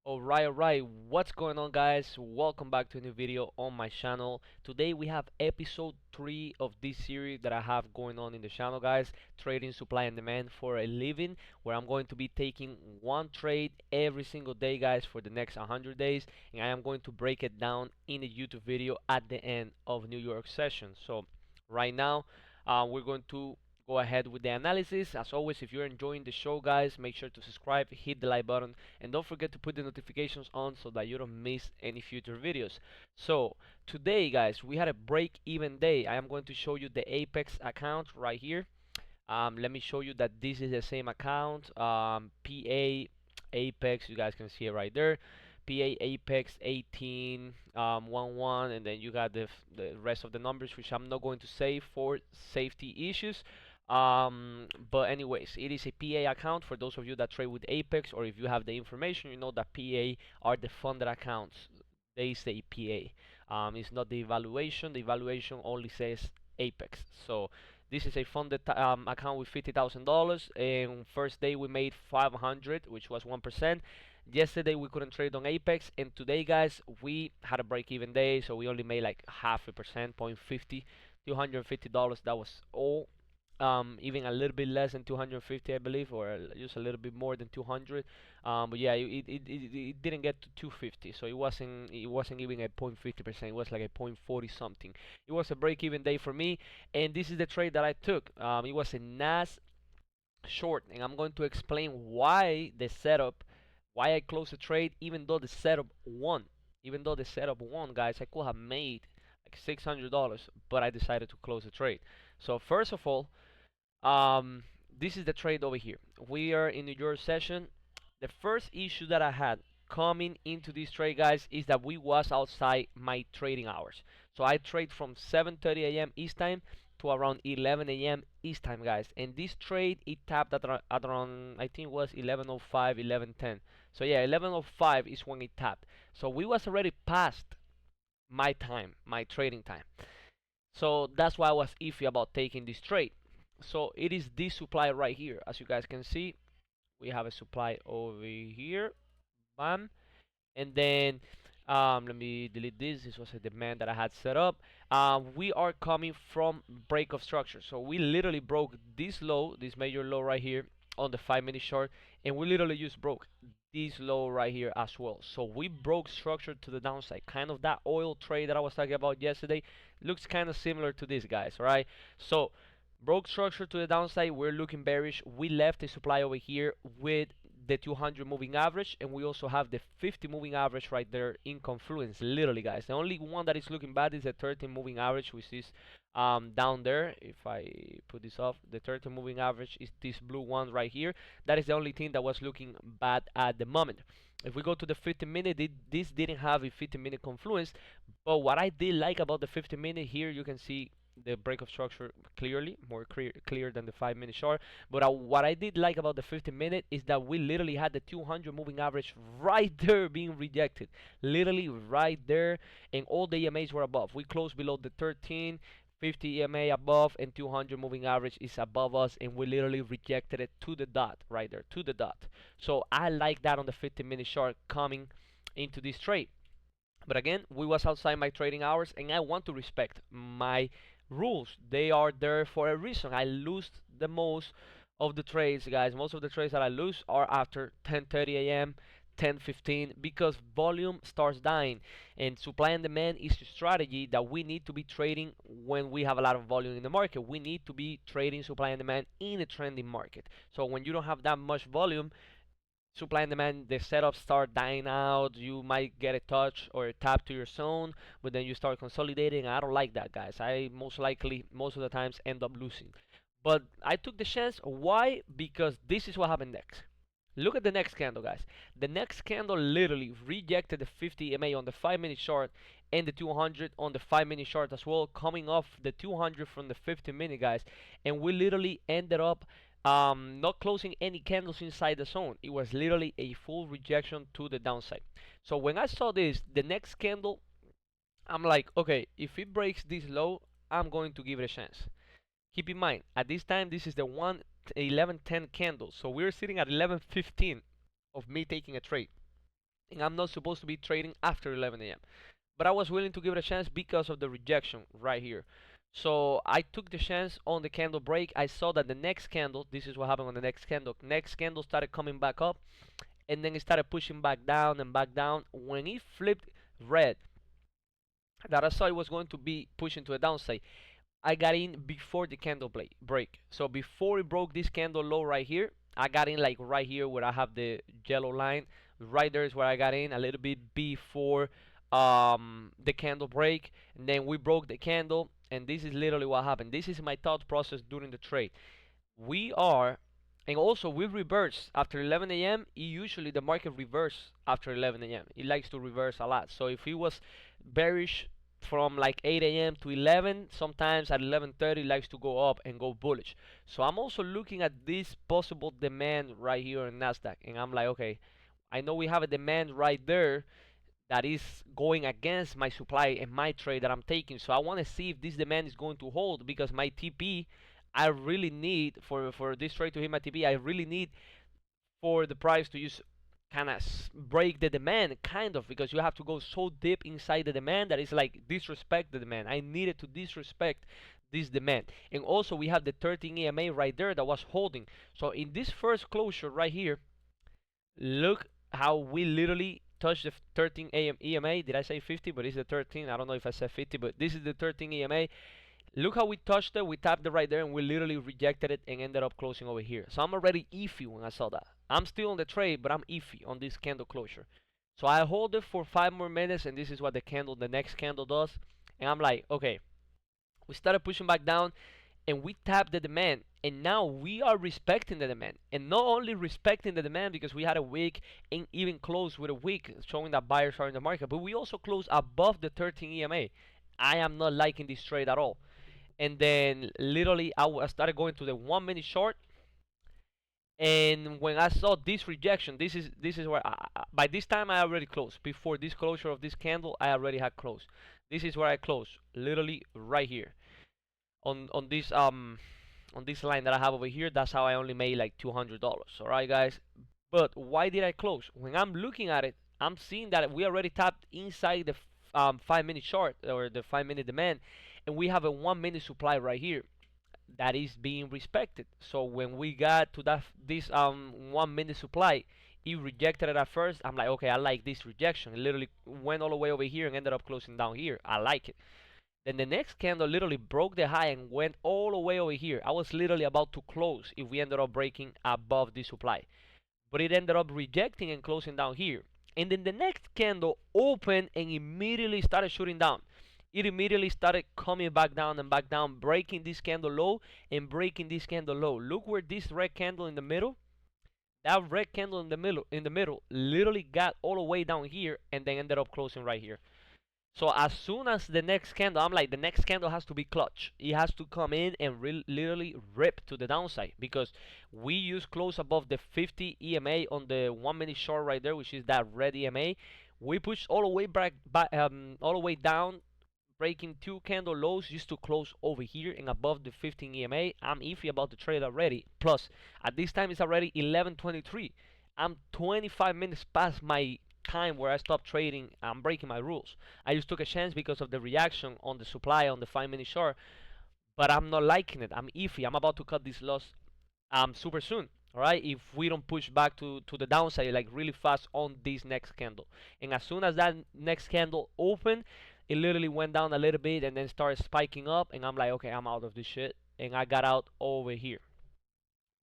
Alright, what's going on, guys? Welcome back to a new video on my channel. Today we have episode 3 of this series that I have going on in the channel, guys. Trading supply and demand for a living, where I'm going to be taking one trade every single day, guys, for the next 100 days. And I am going to break it down in a YouTube video at the end of New York session. So right now, we're going to go ahead with the analysis. As always, if you're enjoying the show, guys, make sure to subscribe, hit the like button, and don't forget to put the notifications on so that you don't miss any future videos. So today, guys, we had a break even day. I am going to show you the Apex account right here. Let me show you that this is the same account. PA Apex, you guys can see it right there. PA Apex 18 11, and then you got the rest of the numbers, which I'm not going to say for safety issues. But anyways, it is a PA account for those of you that trade with Apex, or if you have the information, you know that PA are the funded accounts. They say PA. It's not the evaluation. The evaluation only says Apex. So this is a funded account with $50,000. And first day we made 500, which was 1%. Yesterday we couldn't trade on Apex, and today, guys, we had a break-even day, so we only made like half a percent, 0.50, $250. That was all. Even a little bit less than 250, I believe, or just a little bit more than 200. But yeah, it didn't get to 250, so it wasn't even a 0.50%. It was like a 0.40 something. It was a break-even day for me, and this is the trade that I took. It was a NAS short, and I'm going to explain why I closed the trade, even though the setup won. Even though the setup won, guys, I could have made like $600, but I decided to close the trade. So first of all, um, this is the trade over here. We are in the York session. The first issue that I had coming into this trade, guys, is that we was outside my trading hours. So I trade from 7:30 a.m. East time to around 11 a.m. East time, guys. And this trade, it tapped at around, I think it was 11:05, 11:10. So yeah, 11:05 is when it tapped. So we was already past my time, my trading time. So that's why I was iffy about taking this trade. So it is this supply right here. As you guys can see, we have a supply over here. Bam. And then let me delete this. This was a demand that I had set up. We are coming from break of structure. So we literally broke this low, this major low right here on the 5-minute chart, and we literally just broke this low right here as well. So we broke structure to the downside. Kind of that oil trade that I was talking about yesterday looks kind of similar to this, guys, right? So broke structure to the downside. We're looking bearish. We left a supply over here with the 200 moving average, and we also have the 50 moving average right there in confluence, literally, guys. The only one that is looking bad is the 13 moving average, which is down there. If I put this off, the 13 moving average is this blue one right here. That is the only thing that was looking bad at the moment. If we go to the 15-minute, this didn't have a 15-minute confluence, but what I did like about the 15-minute, here you can see the break of structure clearly, more clear than the 5-minute chart. But what I did like about the 15-minute is that we literally had the 200 moving average right there being rejected, literally right there, and all the EMAs were above. We closed below the 13, 50 EMA above, and 200 moving average is above us, and we literally rejected it to the dot right there, to the dot. So I like that on the 15-minute chart coming into this trade. But again, we was outside my trading hours, and I want to respect my rules. They are there for a reason. I lose the most of the trades, guys. Most of the trades that I lose are after 10:30 a.m., 10:15, because volume starts dying, and supply and demand is a strategy that we need to be trading when we have a lot of volume in the market. We need to be trading supply and demand in a trending market. So when you don't have that much volume, supply and demand, the setups start dying out. You might get a touch or a tap to your zone, but then you start consolidating. I don't like that, guys. I most likely, most of the times, end up losing. But I took the chance. Why? Because this is what happened next. Look at the next candle, guys. The next candle literally rejected the 50 EMA on the 5-minute chart and the 200 on the 5-minute chart as well, coming off the 200 from the 50-minute, guys. And we literally ended up not closing any candles inside the zone. It was literally a full rejection to the downside. So when I saw this, the next candle, I'm like, okay, if it breaks this low, I'm going to give it a chance. Keep in mind, at this time, this is the 11:10 candle. So we're sitting at 11:15 of me taking a trade. and I'm not supposed to be trading after 11 a.m. But I was willing to give it a chance because of the rejection right here. So I took the chance on the candle break. I saw that the next candle, this is what happened on the next candle. Next candle started coming back up, and then it started pushing back down and back down. When it flipped red, that I saw it was going to be pushing to a downside, I got in before the candle break. So before it broke this candle low right here, I got in like right here where I have the yellow line. Right there is where I got in a little bit before the candle break. And then we broke the candle, and this is literally what happened. This is my thought process during the trade. We are, and also we reverse after 11 a.m. Usually the market reverse after 11 a.m. It likes to reverse a lot. So if it was bearish from like 8 a.m. to 11, sometimes at 11:30 likes to go up and go bullish. So I'm also looking at this possible demand right here in Nasdaq, and I'm like, okay, I know we have a demand right there that is going against my supply and my trade that I'm taking. So I want to see if this demand is going to hold, because my TP, I really need for this trade to hit my TP. I really need for the price to use kind of break the demand, kind of, because you have to go so deep inside the demand that it's like disrespect the demand. I needed to disrespect this demand. And also we have the 13 EMA right there that was holding. So in this first closure right here, look how we literally touched the 13 EMA. Did I say 50? But it's the 13. I don't know if I said 50, but this is the 13 EMA. Look how we touched it. We tapped it right there, and we literally rejected it and ended up closing over here. So I'm already iffy when I saw that. I'm still on the trade, but I'm iffy on this candle closure. So I hold it for 5 more minutes, and this is what the next candle does. And I'm like, okay, we started pushing back down, and we tapped the demand, and now we are respecting the demand, and not only respecting the demand because we had a wick and even closed with a wick showing that buyers are in the market, but we also closed above the 13 EMA. I am not liking this trade at all. And then literally I started going to the 1 minute short, and when I saw this rejection, this is where by this time I already closed. Before this closure of this candle, I already had closed. This is where I closed, literally right here on this line that I have over here. That's how I only made like $200. All right, guys. But why did I close? When I'm looking at it, I'm seeing that we already tapped inside the 5 minute short, or the 5 minute demand, and we have a 1 minute supply right here that is being respected. So when we got to that this 1 minute supply, it rejected it at first. I'm like, okay, I like this rejection. It literally went all the way over here and ended up closing down here. I like it. Then the next candle literally broke the high and went all the way over here. I was literally about to close if we ended up breaking above the supply. But it ended up rejecting and closing down here. And then the next candle opened and immediately started shooting down. It immediately started coming back down, breaking this candle low and breaking this candle low. Look where this red candle in the middle, that red candle in the middle literally got all the way down here and then ended up closing right here. So as soon as the next candle, I'm like, the next candle has to be clutch. It has to come in and literally rip to the downside, because we use close above the 50 EMA on the 1 minute short right there, which is that red EMA. We pushed all the way all the way down, breaking two candle lows just to close over here and above the 15 EMA. I'm iffy about the trade already. Plus, at this time it's already 11:23. I'm 25 minutes past my time where I stopped trading. I'm breaking my rules. I just took a chance because of the reaction on the supply on the 5 minute short, but I'm not liking it. I'm iffy. I'm about to cut this loss super soon. All right, if we don't push back to the downside like really fast on this next candle. And as soon as that next candle opened, it literally went down a little bit and then started spiking up, and I'm like, okay, I'm out of this shit, and I got out over here.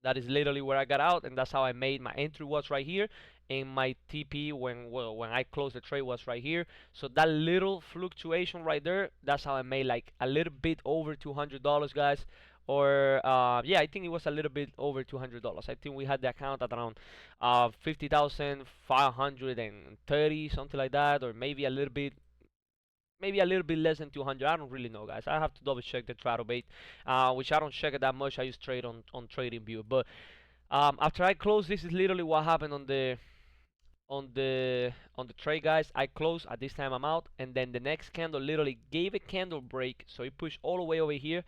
That is literally where I got out, and that's how I made my entry was right here, and my TP when I closed the trade was right here. So that little fluctuation right there, that's how I made like a little bit over $200, guys. Or yeah, I think it was a little bit over $200. I think we had the account at around 50,530, something like that, or maybe a little bit less than 200. I don't really know, guys. I have to double check the throttle bait, which I don't check it that much. I just trade on trading view. But after I close, this is literally what happened on the trade, guys. I closed at this time. I'm out, and then the next candle literally gave a candle break, so it pushed all the way over here,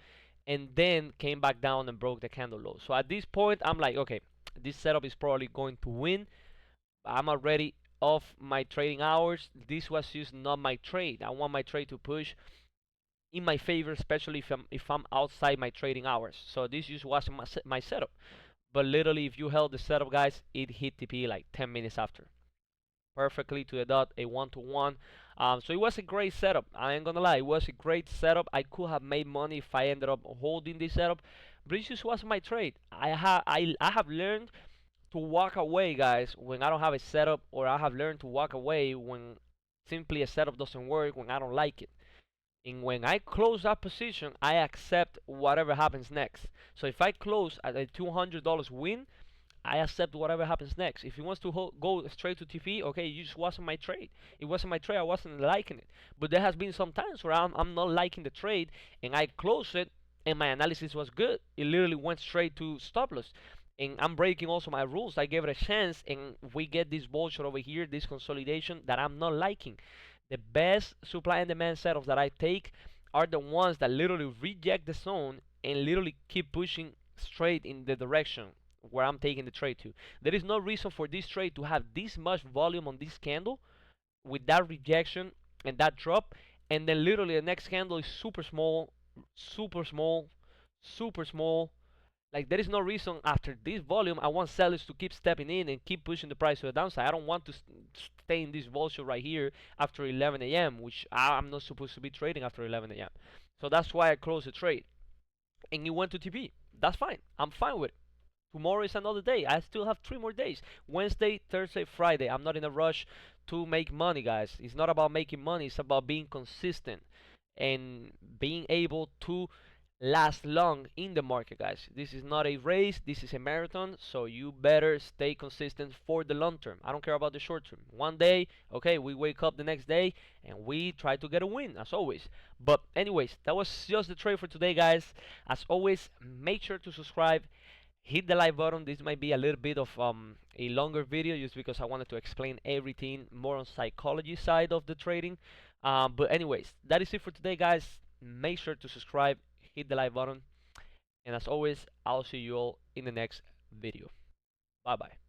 and then came back down and broke the candle low. So at this point, I'm like, okay, this setup is probably going to win. I'm already of my trading hours. This was just not my trade. I want my trade to push in my favor, especially if I'm outside my trading hours. So this just wasn't my setup. But literally, if you held the setup, guys, it hit TP like 10 minutes after, perfectly to the dot, a one-to-one. So it was a great setup. I ain't gonna lie, it was a great setup. I could have made money if I ended up holding this setup, but it just wasn't my trade. I have learned to walk away, guys, when I don't have a setup, or I have learned to walk away when simply a setup doesn't work, when I don't like it. And when I close that position, I accept whatever happens next. So if I close at a $200 win, I accept whatever happens next. If he wants to go straight to TP, okay, it just wasn't my trade. It wasn't my trade. I wasn't liking it. But there has been some times where I'm not liking the trade, and I close it, and my analysis was good. It literally went straight to stop loss. And I'm breaking also my rules. I gave it a chance, and we get this bullshit over here, this consolidation that I'm not liking. The best supply and demand setups that I take are the ones that literally reject the zone and literally keep pushing straight in the direction where I'm taking the trade to. There is no reason for this trade to have this much volume on this candle with that rejection and that drop, and then literally the next candle is super small, super small, super small. Like, there is no reason after this volume I want sellers to keep stepping in and keep pushing the price to the downside. I don't want to stay in this bullshit right here after 11 a.m., which I'm not supposed to be trading after 11 a.m. So that's why I closed the trade. And it went to TP. That's fine. I'm fine with it. Tomorrow is another day. I still have 3 more days. Wednesday, Thursday, Friday. I'm not in a rush to make money, guys. It's not about making money. It's about being consistent and being able to last long in the market, guys. This is not a race. This is a marathon. So you better stay consistent for the long term. I don't care about the short term. One day, okay, we wake up the next day and we try to get a win, as always. But anyways, that was just the trade for today, guys. As always, make sure to subscribe, hit the like button. This might be a little bit of a longer video just because I wanted to explain everything more on psychology side of the trading. But anyways, that is it for today, guys. Make sure to subscribe, hit the like button, and as always, I'll see you all in the next video. Bye bye.